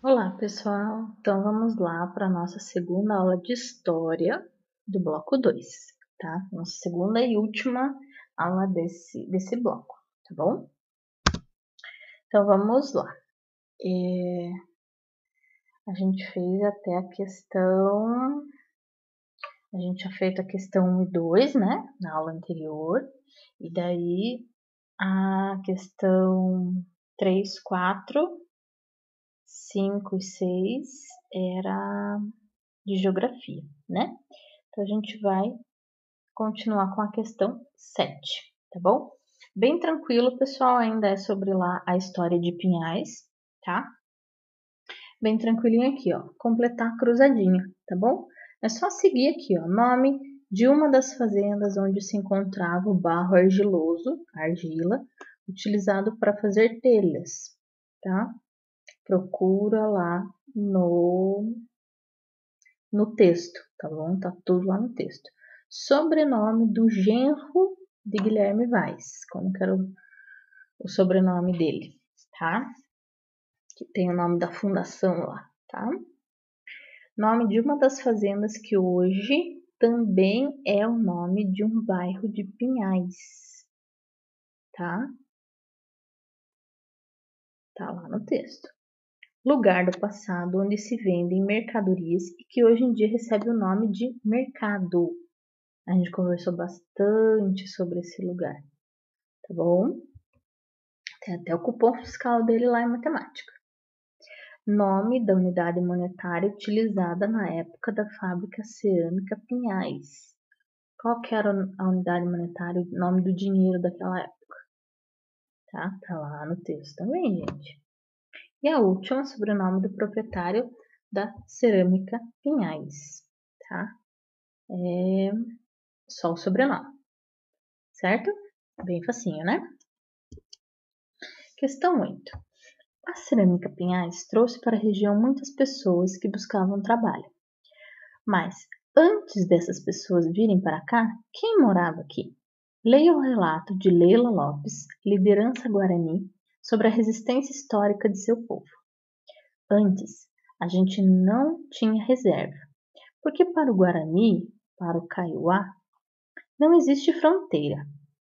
Olá, pessoal! Então vamos lá para a nossa segunda aula de História do bloco 2, tá? Nossa segunda e última aula desse bloco, tá bom? Então vamos lá. A gente fez até a questão... A gente tinha feito a questão 1 e 2, né? Na aula anterior. E daí a questão 3, 4, 5 e 6 era de geografia, né? Então, a gente vai continuar com a questão 7, tá bom? Bem tranquilo, pessoal, ainda é sobre lá a história de Pinhais, tá? Bem tranquilinho aqui, ó, completar a cruzadinha, tá bom? É só seguir aqui, ó, nome de uma das fazendas onde se encontrava o barro argiloso, argila, utilizado para fazer telhas, tá? Procura lá no texto, tá bom? Tá tudo lá no texto. Sobrenome do genro de Guilherme Vaz, como que era o sobrenome dele, tá? Que tem o nome da fundação lá, tá? Nome de uma das fazendas que hoje também é o nome de um bairro de Pinhais, tá? Tá lá no texto. Lugar do passado onde se vendem mercadorias e que hoje em dia recebe o nome de mercado. A gente conversou bastante sobre esse lugar, tá bom? Tem até o cupom fiscal dele lá em matemática. Nome da unidade monetária utilizada na época da fábrica cerâmica Pinhais. Qual que era a unidade monetária, o nome do dinheiro daquela época? Tá lá no texto também, gente. E a última, sobrenome do proprietário da cerâmica Pinhais, tá? É só o sobrenome, certo? Bem facinho, né? Questão 8. A cerâmica Pinhais trouxe para a região muitas pessoas que buscavam trabalho. Mas, antes dessas pessoas virem para cá, quem morava aqui? Leia o relato de Leila Lopes, Liderança Guarani, sobre a resistência histórica de seu povo. Antes, a gente não tinha reserva, porque para o Guarani, para o Kaiowá, não existe fronteira.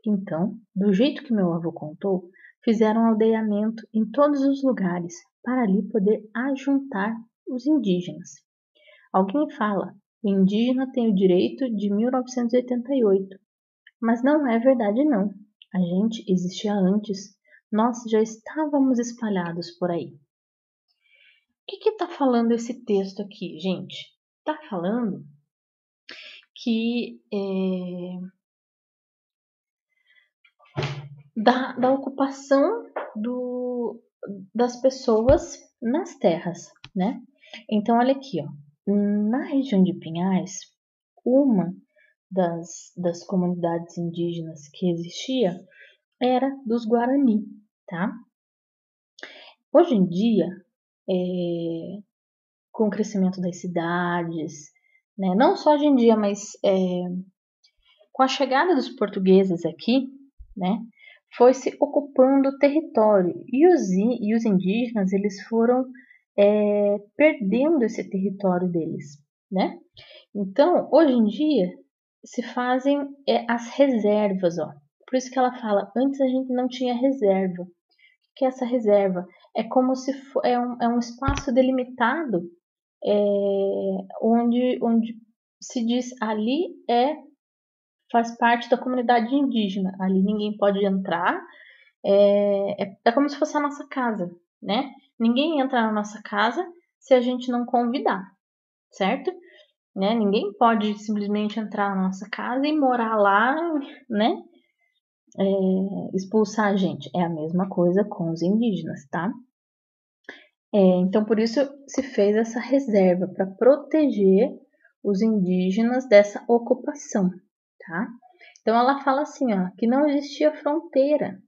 Então, do jeito que meu avô contou, fizeram aldeamento em todos os lugares para ali poder ajuntar os indígenas. Alguém fala, o indígena tem o direito de 1988, mas não é verdade não. A gente existia antes, nós já estávamos espalhados por aí. O que está falando esse texto aqui, gente? Está falando que da ocupação das pessoas nas terras, né? Então, olha aqui, ó. Na região de Pinhais, uma das comunidades indígenas que existia era dos Guarani, tá? Hoje em dia, com o crescimento das cidades, né? Não só hoje em dia, mas com a chegada dos portugueses aqui, né? Foi se ocupando o território e os indígenas eles foram perdendo esse território deles, né? Então, hoje em dia se fazem as reservas, ó. Por isso que ela fala, antes a gente não tinha reserva. O que é essa reserva? É como se é um espaço delimitado onde se diz ali faz parte da comunidade indígena. Ali ninguém pode entrar. É como se fosse a nossa casa, né? Ninguém entra na nossa casa se a gente não convidar, certo? Né? Ninguém pode simplesmente entrar na nossa casa e morar lá, né? Expulsar a gente. É a mesma coisa com os indígenas, tá? Então, por isso se fez essa reserva para proteger os indígenas dessa ocupação, tá? Então, ela fala assim, ó, que não existia fronteira,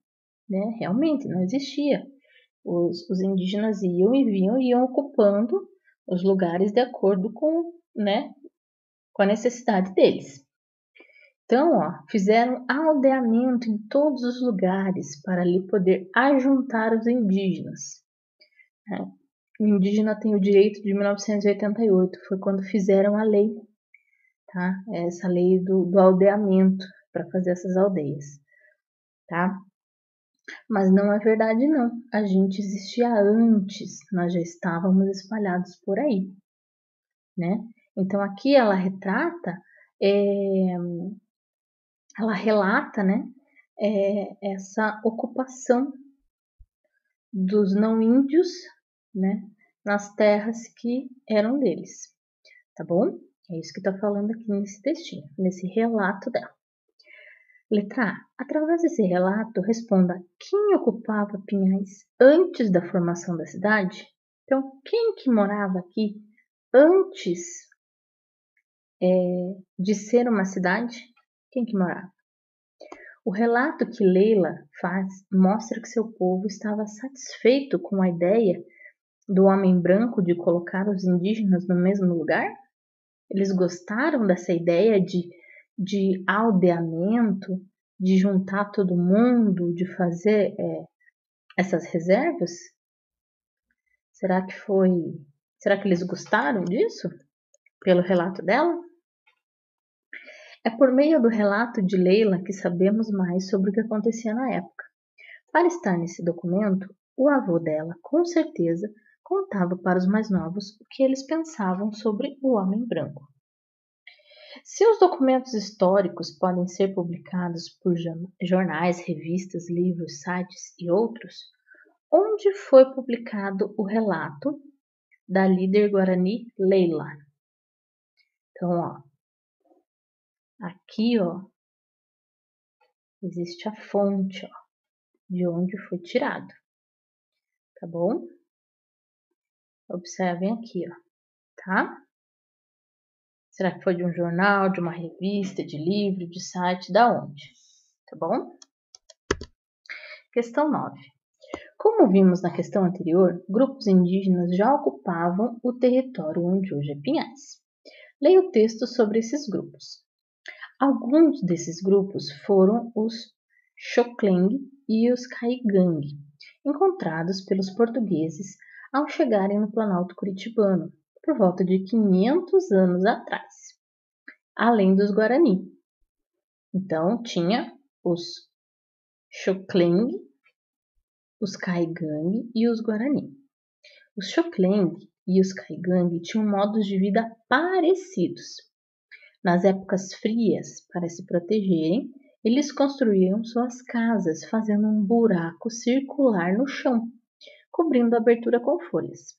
né? Realmente não existia. Os indígenas iam e vinham e iam ocupando os lugares de acordo com, né, com a necessidade deles. Então, ó, fizeram aldeamento em todos os lugares para ali poder ajuntar os indígenas, né? o indígena tem o direito de 1988, foi quando fizeram a lei, tá? Essa lei do aldeamento para fazer essas aldeias, tá? Mas não é verdade não, a gente existia antes, nós já estávamos espalhados por aí, né? Então aqui ela retrata, ela relata, né, essa ocupação dos não índios, né, nas terras que eram deles, tá bom? É isso que está falando aqui nesse textinho, nesse relato dela. Letra A. Através desse relato, responda quem ocupava Pinhais antes da formação da cidade? Então, quem que morava aqui antes de ser uma cidade? Quem que morava? O relato que Leila faz mostra que seu povo estava satisfeito com a ideia do homem branco de colocar os indígenas no mesmo lugar? Eles gostaram dessa ideia de aldeamento, de juntar todo mundo, de fazer essas reservas? Será que eles gostaram disso? Pelo relato dela? É por meio do relato de Leila que sabemos mais sobre o que acontecia na época. Para estar nesse documento, o avô dela, com certeza, contava para os mais novos o que eles pensavam sobre o homem branco. Se os documentos históricos podem ser publicados por jornais, revistas, livros, sites e outros, onde foi publicado o relato da líder guarani Leila? Então, ó, aqui, ó, existe a fonte, ó, de onde foi tirado, tá bom? Observem aqui, ó, tá? Será que foi de um jornal, de uma revista, de livro, de site, da onde? Tá bom? Questão 9. Como vimos na questão anterior, grupos indígenas já ocupavam o território onde hoje é Pinhais. Leia o texto sobre esses grupos. Alguns desses grupos foram os Xokleng e os Caigangue, encontrados pelos portugueses ao chegarem no Planalto Curitibano, por volta de 500 anos atrás, além dos Guarani. Então, tinha os Xokleng, os Caigangue e os Guarani. Os Xokleng e os Caigangue tinham modos de vida parecidos. Nas épocas frias, para se protegerem, eles construíam suas casas fazendo um buraco circular no chão, cobrindo a abertura com folhas.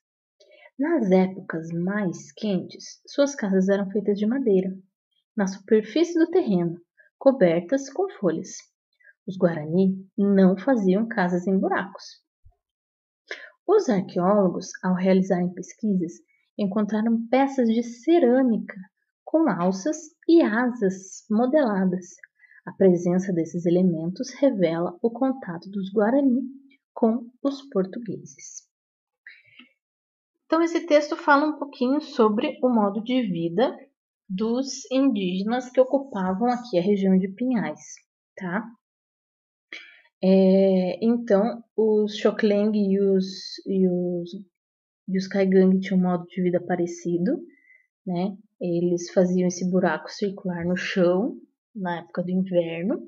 Nas épocas mais quentes, suas casas eram feitas de madeira, na superfície do terreno, cobertas com folhas. Os Guarani não faziam casas em buracos. Os arqueólogos, ao realizarem pesquisas, encontraram peças de cerâmica com alças e asas modeladas. A presença desses elementos revela o contato dos Guarani com os portugueses. Então, esse texto fala um pouquinho sobre o modo de vida dos indígenas que ocupavam aqui a região de Pinhais, tá? Então, os Xokleng e os Caigangue tinham um modo de vida parecido, né? Eles faziam esse buraco circular no chão na época do inverno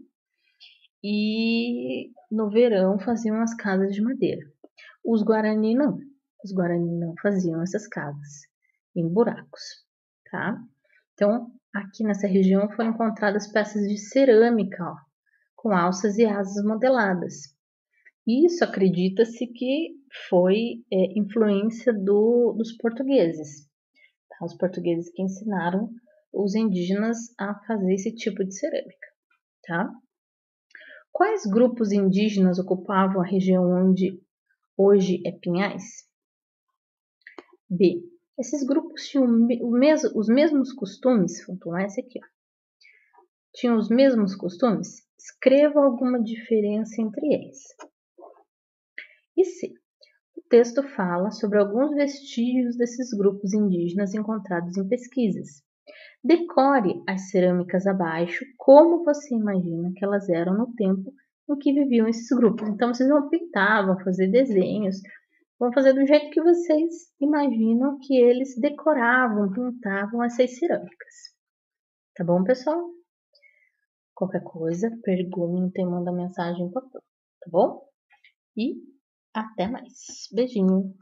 e no verão faziam as casas de madeira. Os Guarani não. Os Guarani não faziam essas casas em buracos, tá? Então, aqui nessa região foram encontradas peças de cerâmica, ó, com alças e asas modeladas. Isso acredita-se que foi influência dos portugueses. Tá? Os portugueses que ensinaram os indígenas a fazer esse tipo de cerâmica. Tá? Quais grupos indígenas ocupavam a região onde hoje é Pinhais? B. Esses grupos tinham os mesmos costumes, vamos tomar esse aqui, ó. Tinham os mesmos costumes? Escreva alguma diferença entre eles. E C. O texto fala sobre alguns vestígios desses grupos indígenas encontrados em pesquisas. Decore as cerâmicas abaixo como você imagina que elas eram no tempo em que viviam esses grupos. Então, vocês vão pintar, vão fazer desenhos, Vão fazer do jeito que vocês imaginam que eles decoravam, pintavam essas cerâmicas. Tá bom, pessoal? Qualquer coisa, perguntem, manda mensagem, tá bom? E até mais. Beijinho.